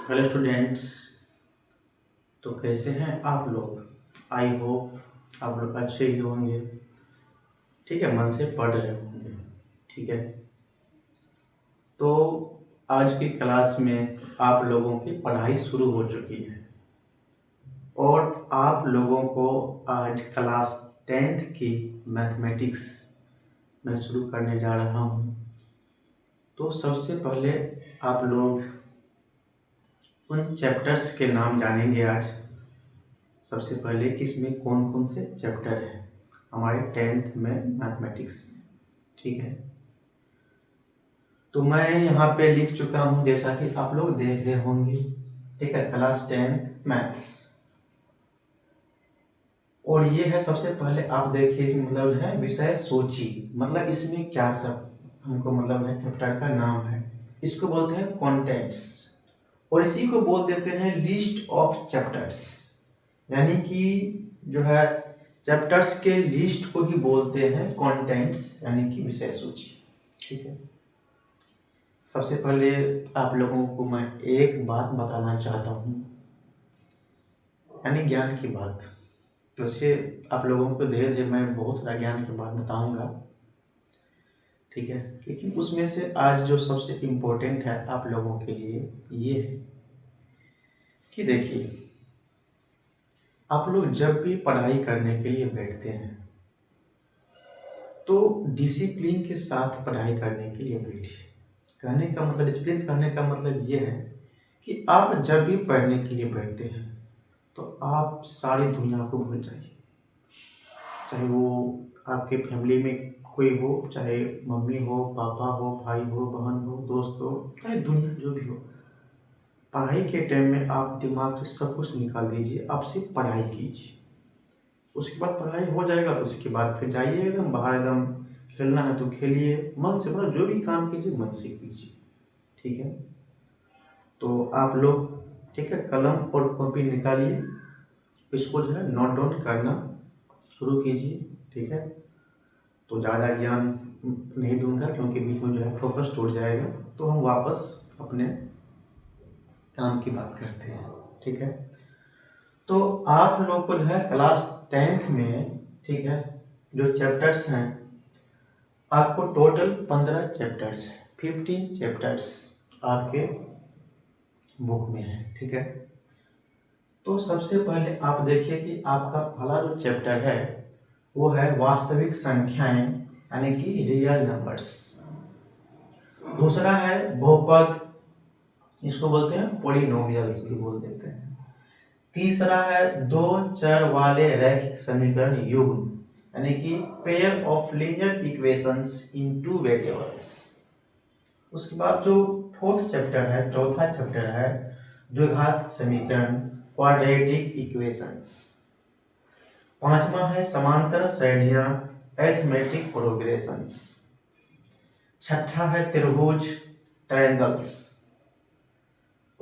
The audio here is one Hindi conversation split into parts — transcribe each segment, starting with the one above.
Hello students. तो कैसे हैं आप लोग। आई होप आप लोग अच्छे ही होंगे। ठीक है, मन से पढ़ रहे होंगे। ठीक है, तो आज की क्लास में आप लोगों की पढ़ाई शुरू हो चुकी है और आप लोगों को आज क्लास 10th की मैथमेटिक्स मैं शुरू करने जा रहा हूँ। तो सबसे पहले आप लोग उन चैप्टर्स के नाम जानेंगे आज। सबसे पहले कि इसमें कौन कौन से चैप्टर हैं हमारे 10th में मैथमेटिक्स में। ठीक है, तो मैं यहाँ पे लिख चुका हूँ जैसा कि आप लोग देख रहे होंगे। ठीक है, क्लास 10th मैथ्स। और ये है सबसे पहले आप देखिए, इसमें मतलब है विषय सूची। मतलब इसमें क्या सब हमको मतलब है चैप्टर का नाम है, इसको बोलते हैं कंटेंट्स और इसी को बोल देते हैं लिस्ट ऑफ चैप्टर्स। यानी कि जो है चैप्टर्स के लिस्ट को ही बोलते हैं कंटेंट्स, यानी कि विषय सूची। ठीक है, सबसे पहले आप लोगों को मैं एक बात बताना चाहता हूँ, यानी ज्ञान की बात। वैसे आप लोगों को धीरे धीरे मैं बहुत सारा ज्ञान की बात बताऊंगा। ठीक है, लेकिन उसमें से आज जो सबसे इम्पोर्टेंट है आप लोगों के लिए ये है कि देखिए, आप लोग जब भी पढ़ाई करने के लिए बैठते हैं तो डिसिप्लिन के साथ पढ़ाई करने के लिए बैठिए। कहने का मतलब, डिसिप्लिन करने का मतलब ये है कि आप जब भी पढ़ने के लिए बैठते हैं तो आप सारी दुनिया को भूल जाइए। चाहे वो आपके फैमिली में कोई हो, चाहे मम्मी हो, पापा हो, भाई हो, बहन हो, दोस्त हो, चाहे दुनिया जो भी हो, पढ़ाई के टाइम में आप दिमाग से सब कुछ निकाल दीजिए, आप सिर्फ पढ़ाई कीजिए। उसके बाद पढ़ाई हो जाएगा तो उसके बाद फिर जाइए एकदम बाहर, एकदम खेलना है तो खेलिए, मन से मतलब जो भी काम कीजिए मन से कीजिए। ठीक है, तो आप लोग ठीक है कलम और कॉपी निकालिए, इसको जो है नोट डाउन करना शुरू कीजिए। ठीक है, तो ज़्यादा ज्ञान नहीं दूंगा क्योंकि बीच में जो है फोकस टूट जाएगा। तो हम वापस अपने काम की बात करते हैं। ठीक है, तो आप लोग को जो है क्लास 10th में ठीक है जो चैप्टर्स हैं, आपको टोटल 15 चैप्टर्स, 15 चैप्टर्स आपके बुक में है। ठीक है, तो सबसे पहले आप देखिए कि आपका पहला जो चैप्टर है वो है वास्तविक संख्याएं, यानी कि रियल नंबर्स। दूसरा है बहुपद, इसको बोलते हैं पॉलिनोमियल्स भी बोल देते हैं। तीसरा है दो चर वाले रैखिक समीकरण युग्म, यानी कि pair of linear equations in two variables. उसके बाद जो फोर्थ चैप्टर है, चौथा चैप्टर है द्विघात समीकरण, क्वाड्रेटिक इक्वेशंस। पांचवा है समांतर श्रेणियां, अरिथमेटिक प्रोग्रेशंस। छठा है त्रिभुज, ट्रायंगल्स।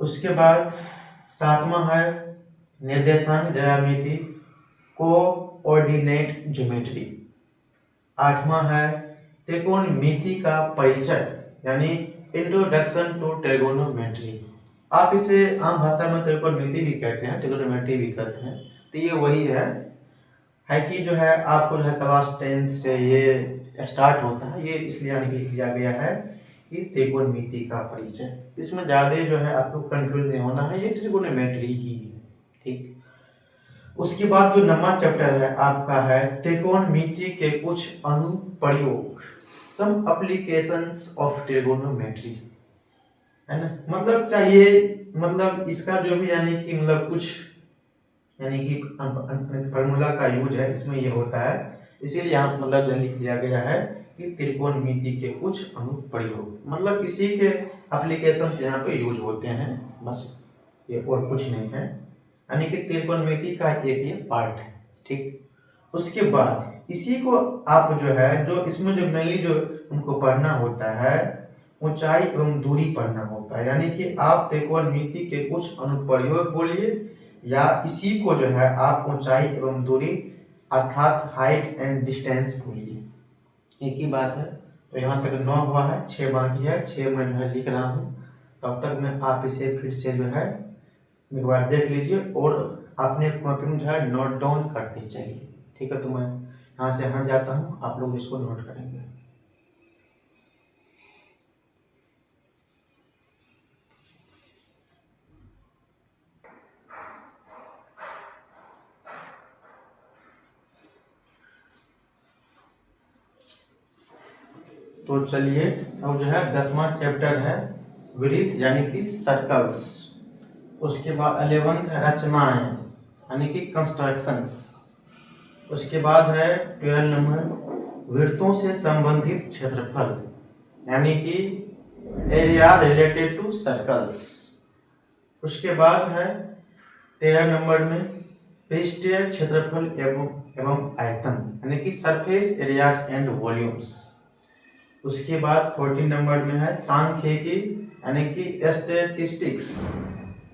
उसके बाद सातवां है निर्देशांक ज्यामिति, कोऑर्डिनेट ज्योमेट्री। आठवां है त्रिकोणमिति का परिचय, यानी इंट्रोडक्शन टू ट्रिगोनोमेट्री। आप इसे आम भाषा में त्रिकोणमिति भी कहते हैं, ट्रिगोनोमेट्री भी कहते हैं। तो ये वही है कि जो है आपको जो है क्लास 10 से ये स्टार्ट होता है। ये इसलिए लिख दिया गया है कि त्रिकोणमिति का परिचय। इसमें ज़्यादा जो है आपको कंफ्यूज नहीं होना है, ये त्रिकोणोमेट्री ही है। ठीक, उसके बाद जो 9वां चैप्टर है आपका है त्रिकोणमिति के कुछ अनुप्रयोग, सम एप्लीकेशंस ऑफ ट्रिगोनोमेट्री, है ना। मतलब चाहिए, मतलब इसका जो भी यानी कि मतलब कुछ यानी कि फार्मूला का यूज है इसमें ये होता है, इसीलिए यहाँ मतलब जो लिख दिया गया है कि त्रिकोणमिति के कुछ अनुप्रयोग, मतलब किसी के एप्लीकेशंस यहाँ पे यूज होते हैं, बस ये और कुछ नहीं है। यानी कि त्रिकोणमिति का एक ये पार्ट है। ठीक, उसके बाद इसी को आप जो है जो इसमें जो मेनली जो उनको पढ़ना होता है ऊंचाई एवं दूरी पढ़ना होता है। यानी कि आप त्रिकोणमिति के कुछ अनुप्रयोग बोलिए या इसी को जो है आप ऊंचाई एवं दूरी अर्थात हाइट एंड डिस्टेंस बोलिए, एक ही बात है। तो यहाँ तक 9 हुआ है, 6 बाकी है, 6 मैं जो है लिख रहा हूँ। तब तक में आप इसे फिर से जो है एक बार देख लीजिए और अपने कॉपी में जो है नोट डाउन करते चलिए। ठीक है, तो मैं यहाँ से हट जाता हूँ, आप लोग इसको नोट करेंगे। तो चलिए, अब जो है 10वां चैप्टर है वृत्त यानी कि सर्कल्स। उसके बाद 11th है रचनाएं यानी कि कंस्ट्रक्शंस। उसके बाद है 12 नंबर वृत्तों से संबंधित क्षेत्रफल यानी कि एरिया रिलेटेड टू सर्कल्स। उसके बाद है 13 नंबर में पृष्ठीय क्षेत्रफल एवं आयतन यानी कि सरफेस एरियाज एंड वॉल्यूम्स। उसके बाद 14 नंबर में है सांख्यिकी यानी कि स्टैटिस्टिक्स।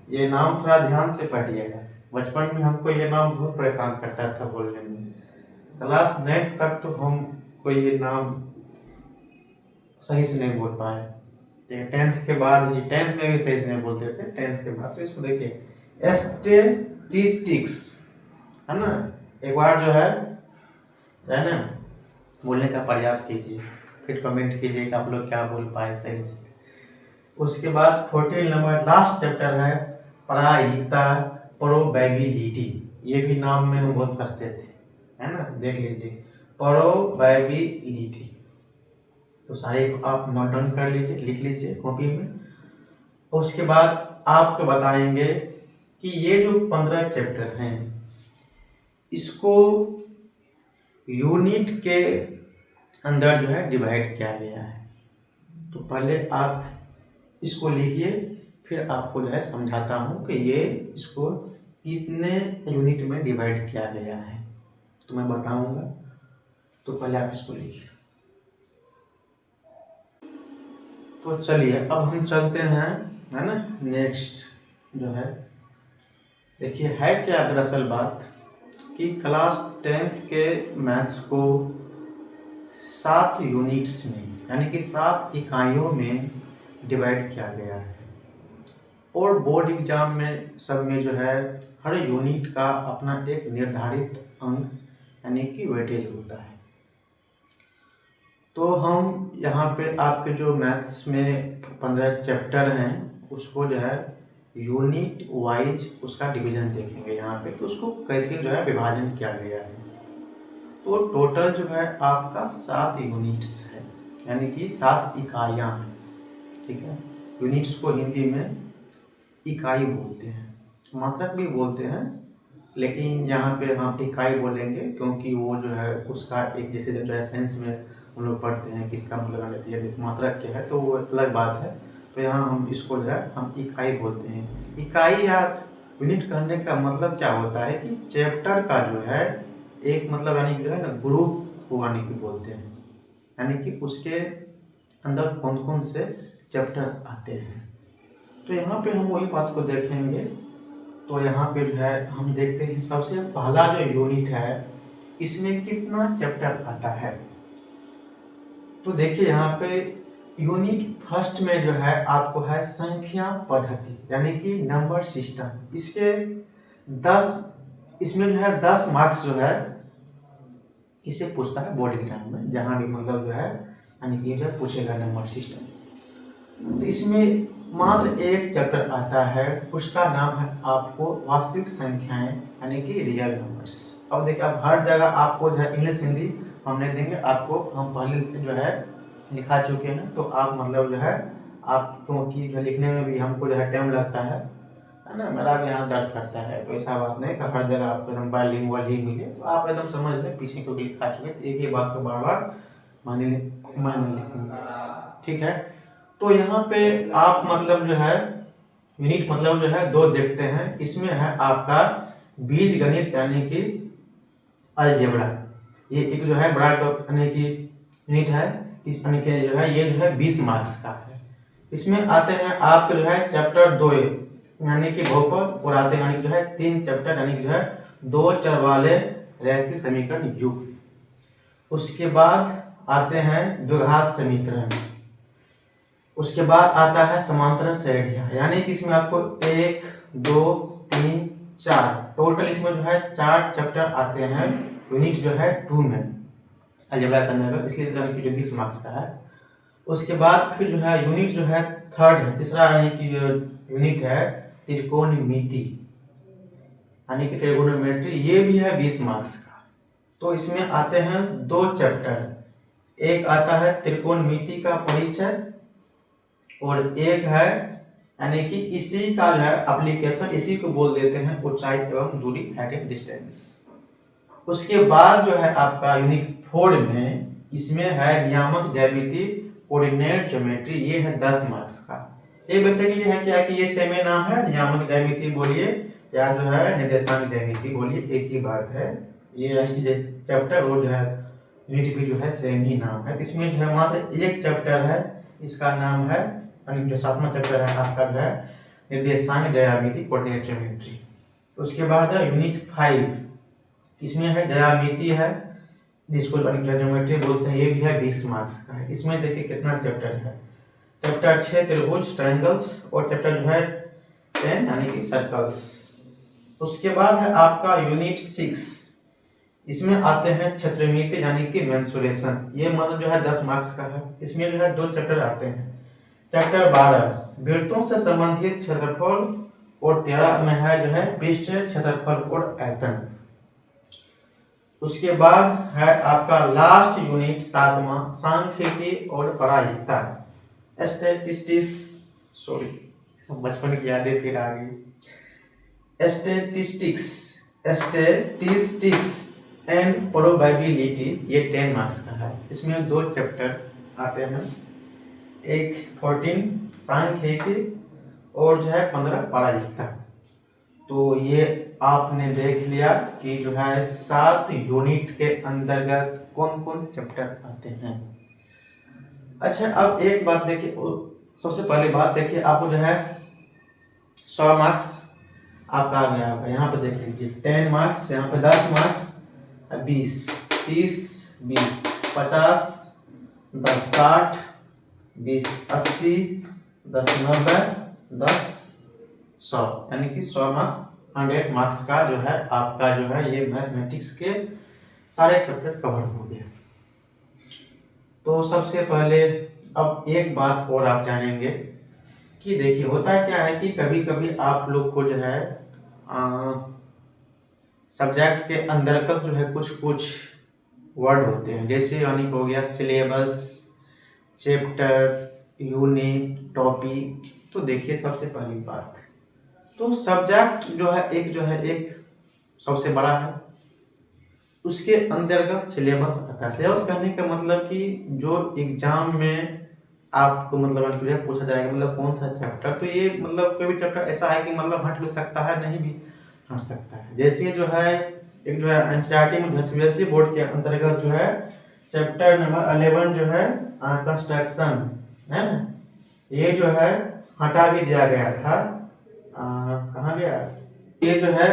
ये नाम थोड़ा ध्यान से पढ़िएगा, बचपन में हमको ये नाम बहुत परेशान करता था बोलने में। क्लास 9th तक तो हमको ये नाम सही से नहीं बोल पाए, 10th के बाद ही, 10th में भी सही से नहीं बोलते थे, 10th के बाद। तो इसको देखिए स्टैटिस्टिक्स है ना, एक बार जो है ना बोलने का प्रयास कीजिए, फिर कमेंट कीजिए कि आप लोग क्या बोल पाए सही से। उसके बाद 14 नंबर लास्ट चैप्टर है प्रायिकता प्रोबेबिलिटी। ये भी नाम में हम बहुत फंसते थे, है ना, देख लीजिए प्रोबेबिलिटी। तो सारे आप नोट डाउन कर लीजिए, लिख लीजिए कॉपी में। उसके बाद आपको बताएंगे कि ये जो 15 चैप्टर हैं इसको यूनिट के अंदर जो है डिवाइड किया गया है। तो पहले आप इसको लिखिए, फिर आपको जो है समझाता हूँ कि ये इसको कितने यूनिट में डिवाइड किया गया है, तो मैं बताऊंगा। तो पहले आप इसको लिखिए। तो चलिए अब हम चलते हैं, है ना, नेक्स्ट जो है देखिए है क्या दरअसल बात कि क्लास 10th के मैथ्स को 7 यूनिट्स में यानी कि 7 इकाइयों में डिवाइड किया गया है। और बोर्ड एग्जाम में सब में जो है हर यूनिट का अपना एक निर्धारित अंक यानी कि वेटेज होता है। तो हम यहाँ पे आपके जो मैथ्स में 15 चैप्टर हैं उसको जो है यूनिट वाइज उसका डिवीजन देखेंगे यहाँ पे कि उसको कैसे जो है विभाजन किया गया है। तो टोटल जो है आपका 7 यूनिट्स है यानी कि 7 इकाइयाँ हैं। ठीक है, यूनिट्स को हिंदी में इकाई बोलते हैं, मात्रक भी बोलते हैं, लेकिन यहाँ पे हम इकाई बोलेंगे क्योंकि वो जो है उसका एक जैसे जो है साइंस में हम लोग पढ़ते हैं कि इसका मतलब लेती है मात्रक क्या है, तो वो अलग बात है। तो यहाँ हम इसको जो है हम इकाई बोलते हैं। इकाई या यूनिट कहने का मतलब क्या होता है कि चैप्टर का जो है एक मतलब यानी जो है ना ग्रुप को यानी कि बोलते हैं, यानी कि उसके अंदर कौन कौन से चैप्टर आते हैं। तो यहाँ पे हम वही बात को देखेंगे। तो यहाँ पे जो है हम देखते हैं सबसे पहला जो यूनिट है इसमें कितना चैप्टर आता है। तो देखिए यहाँ पे यूनिट फर्स्ट में जो है आपको है संख्या पद्धति यानी कि नंबर सिस्टम। इसके 10 इसमें जो है 10 मार्क्स जो है इसे पूछता है बोर्ड एग्जाम में, जहाँ भी मतलब जो है यानी कि जो पूछेगा नंबर सिस्टम। तो इसमें मात्र एक चैप्टर आता है, उसका नाम है आपको वास्तविक संख्याएं यानी कि रियल नंबर्स। अब देखिए अब हर जगह आपको जो है इंग्लिश हिंदी हम नहीं देंगे आपको, हम पहले जो है लिखा चुके हैं। तो आप मतलब जो है आप क्योंकि जो लिखने में भी हमको जो है टाइम लगता है ना, मेरा भी यहाँ दर्द करता है, तो ऐसा बात नहीं कि हर जगह आपको एकदम बाइलिंगुअल ही मिले। तो आप एकदम समझ लें पीछे क्योंकि लिखा चुके हैं, एक ही बात को बार बार माने लिखूंगा। ठीक है, तो यहाँ पे आप मतलब जो है यूनिट मतलब जो है 2 देखते हैं। इसमें है आपका बीज गणित यानी कि अलजेब्रा, ये एक जो है बड़ा यानी कि यूनिट है, इस यानी कि जो है ये जो है 20 मार्क्स का है। इसमें आते हैं आपके जो है चैप्टर 2 यानी कि बहुपद, और आते हैं यानी जो है 3 चैप्टर यानी कि जो है 2 चर वाले रैखिक समीकरण युग। उसके बाद आते हैं द्विघात समीकरण, उसके बाद आता है समांतर श्रेणियां, यानी कि इसमें आपको 1 2 3 4 टोटल इसमें जो है 4 चैप्टर आते हैं यूनिट जो है 2 में अलजेब्रा करने का, इसलिए यानी कि जो 20 मार्क्स का है। उसके बाद फिर जो है यूनिट जो है थर्ड है, तीसरा यानी कि जो यूनिट है त्रिकोणमिति यानी कि ट्रिगोनोमेट्री, ये भी है 20 मार्क्स का। तो इसमें आते हैं 2 चैप्टर, एक आता है त्रिकोणमिति का परिचय और एक है यानी कि इसी का जो है एप्लीकेशन, इसी को बोल देते हैं ऊंचाई एवं दूरी, हाइट एंड डिस्टेंस। उसके बाद जो है आपका यूनिट 4 में इसमें है नियामक ज्यामिति, कोऑर्डिनेट ज्योमेट्री, ये है 10 मार्क्स का। ये बेसिकली है क्या कि ये सेम नाम है, नियामक ज्यामिति बोलिए या जो है निर्देशांक ज्यामिति बोलिए, एक ही बात है। ये यानी कि चैप्टर और जो है यूनिट भी जो है सेम ही नाम है। तो इसमें जो है मात्र एक चैप्टर है, इसका नाम है जो 7वां चैप्टर है आपका जो है निर्देशांक ज्यामिति, कोऑर्डिनेट ज्योमेट्री। उसके बाद है यूनिट 5, इसमें है ज्यामिति है, जिसको ज्योमेट्री बोलते हैं, ये भी है 20 मार्क्स का है। इसमें देखिए कितना चैप्टर है, चैप्टर 6 त्रिभुज ट्रायंगल्स और चैप्टर जो है 10 यानी कि सर्कल्स। उसके बाद है आपका यूनिट 6, इसमें आते हैं क्षेत्रमिति यानी कि मेंसुरेशन, ये मतलब जो है 10 मार्क्स का है। इसमें जो है 2 चैप्टर आते हैं, चैप्टर 12 वृत्तों से संबंधित क्षेत्रफल और 13 में है जो है पृष्ठ क्षेत्रफल और आयतन। उसके बाद है आपका लास्ट यूनिट 7वां सांख्यिकी और प्रायिकता, स्टैटिस्टिक्स, सॉरी बचपन की यादें फिर आ गई। स्टैटिस्टिक्स एंड प्रोबेबिलिटी, ये 10 मार्क्स का है। इसमें 2 चैप्टर आते हैं, एक 14 सांख्यिकी और जो है 15 प्रायिकता। तो ये आपने देख लिया कि जो है 7 यूनिट के अंतर्गत कौन कौन चैप्टर आते हैं। अच्छा, अब एक बात देखिए, सबसे पहले बात देखिए, आपको जो है 100 मार्क्स आपका आ गया होगा, यहाँ पे देख लीजिए 10 मार्क्स, यहाँ पे 10 मार्क्स, 20 30 20 50 10 60 20 80 10 90 10 100 यानी कि 100 मार्क्स 100 मार्क्स का जो है आपका जो है ये मैथमेटिक्स के सारे चैप्टर कवर हो गए। तो सबसे पहले अब एक बात और आप जानेंगे कि देखिए होता क्या है कि कभी कभी आप लोग को जो है सब्जेक्ट के अंतर्गत जो है कुछ कुछ वर्ड होते हैं, जैसे यानी हो गया सिलेबस, चैप्टर, यूनिट, टॉपिक। तो देखिए सबसे पहली बात, तो सब्जेक्ट जो है एक सबसे बड़ा है, उसके अंतर्गत सिलेबस आता है। सिलेबस कहने का मतलब कि जो एग्जाम में आपको मतलब पूछा जाएगा मतलब कौन सा चैप्टर, तो ये मतलब कोई भी चैप्टर ऐसा है कि मतलब हट भी सकता है, नहीं भी हट सकता है। जैसे जो है एक जो है एनसीईआरटी में जो है सीबीएसई बोर्ड के अंतर्गत जो है चैप्टर नंबर 11 जो है कंस्ट्रक्शन है ना, ये जो है हटा भी दिया गया था। कहाँ गया ये जो है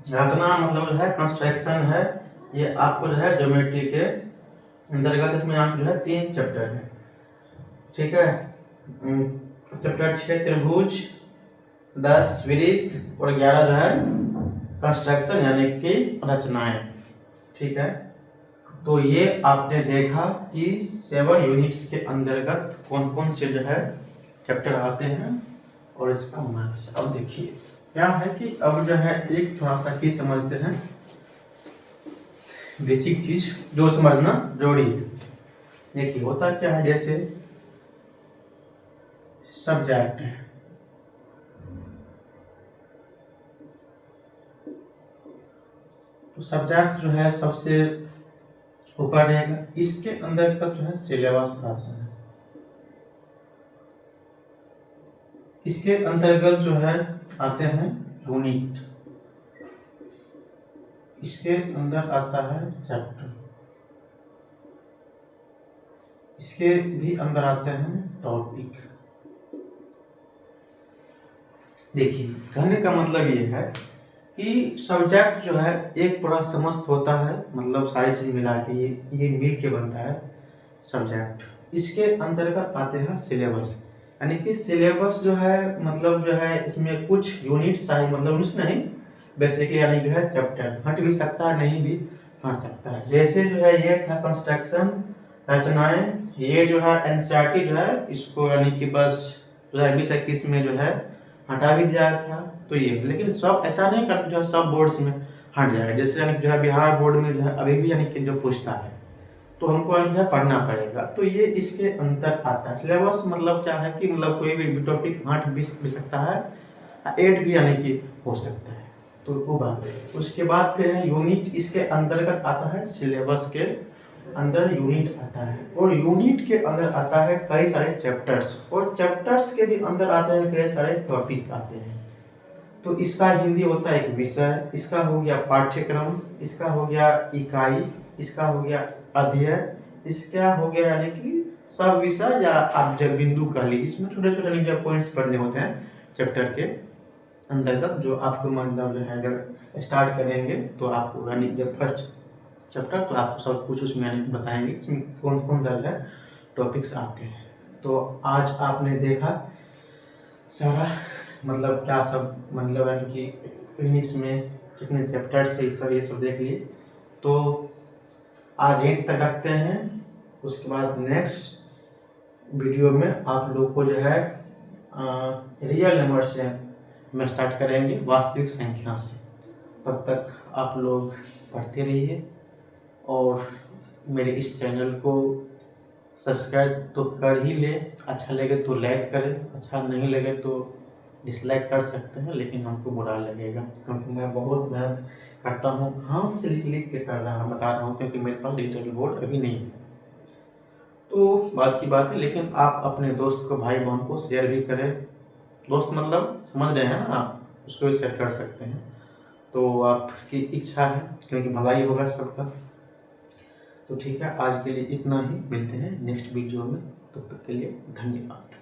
रचना, मतलब जो है कंस्ट्रक्शन है, ये आपको जो है ज्योमेट्री के अंतर्गत इसमें आप जो है 3 चैप्टर है, ठीक है। चैप्टर 6 त्रिभुज, 10 वृत्त और 11 जो है कंस्ट्रक्शन यानी कि रचनाएं, ठीक है। तो ये आपने देखा कि 7 यूनिट्स के अंतर्गत कौन कौन से जो है चैप्टर आते हैं और इसका मार्क्स। अब देखिए क्या है कि अब जो है एक थोड़ा सा चीज समझते हैं, बेसिक चीज जो समझना जरूरी है। देखिए होता क्या है, जैसे सब्जेक्ट है, तो सब्जेक्ट जो है सबसे ऊपर रहेगा, इसके अंदर का जो है सिलेबस आता है, इसके अंतर्गत जो है आते हैं यूनिट, इसके अंदर आता है चैप्टर, इसके भी अंदर आते हैं टॉपिक। देखिए कहने का मतलब ये है कि सब्जेक्ट जो है एक पूरा समस्त होता है, मतलब सारी चीज मिला के ये मिल के बनता है सब्जेक्ट। इसके अंतर्गत आते हैं सिलेबस, यानी कि सिलेबस जो है मतलब जो है इसमें कुछ यूनिट्स आए, मतलब यूनिट्स नहीं, बेसिकली यानी जो है चैप्टर हट भी सकता है, नहीं भी हट सकता है। जैसे जो है ये था कंस्ट्रक्शन रचनाएं, ये जो है एनसीईआरटी जो है इसको यानी कि बस 2020-21 में जो है हटा भी दिया था। तो ये लेकिन सब ऐसा नहीं कर जो है सब बोर्ड्स में हट जाएगा, जैसे यानी जो है बिहार बोर्ड में जो है अभी भी यानी कि जो पूछता है तो हमको यानी जो है पढ़ना पड़ेगा। तो ये इसके अंतर आता है। सिलेबस मतलब क्या है कि मतलब कोई भी टॉपिक हट भी सकता है, ऐड भी यानी कि हो सकता है, तो वो बात है। उसके बाद फिर है यूनिट, इसके अंतर्गत आता है सिलेबस के अंदर यूनिट आता है, और यूनिट के अंदर आता है कई सारे चैप्टर्स, और चैप्टर्स के भी अंदर आते हैं कई सारे टॉपिक आते हैं। तो इसका हिंदी होता है एक विषय, इसका हो गया पाठ्यक्रम, इसका हो गया इकाई, इसका हो गया अध्याय, इसका हो गया यानी कि सब विषय, या आप जब बिंदु कह लीजिए, इसमें छोटे छोटे पॉइंट्स पढ़ने होते हैं चैप्टर के अंतर्गत, जो आपको मतलब जो है अगर स्टार्ट करेंगे तो आपको यानी जब फर्स्ट चैप्टर तो आपको सब कुछ उसमें यानी कि बताएंगे कि कौन कौन सा है टॉपिक्स आते हैं। तो आज आपने देखा सारा मतलब क्या सब मतलब यानी कि फिजिक्स में कितने चैप्टर्स है, ये सब देख लिए। तो आज यहीं तक रखते हैं, उसके बाद नेक्स्ट वीडियो में आप लोग को जो है रियल नंबर से हम स्टार्ट करेंगे, वास्तविक संख्या से। तब तक आप लोग पढ़ते रहिए, और मेरे इस चैनल को सब्सक्राइब तो कर ही ले, अच्छा लगे तो लाइक करें, अच्छा नहीं लगे तो डिसलाइक कर सकते हैं, लेकिन हमको बुरा लगेगा क्योंकि मैं बहुत मेहनत करता हूँ, हाथ से लिख लिख के बता रहा हूँ, क्योंकि मेरे पास डिजिटल बोर्ड अभी नहीं है। तो बात की बात है, लेकिन आप अपने दोस्त को, भाई बहन को शेयर भी करें, दोस्त मतलब समझ रहे हैं ना आप, उसको भी शेयर कर सकते हैं। तो आपकी इच्छा है, क्योंकि भलाई होगा सबका। तो ठीक है, आज के लिए इतना ही, मिलते हैं नेक्स्ट वीडियो में, तब तक के लिए धन्यवाद।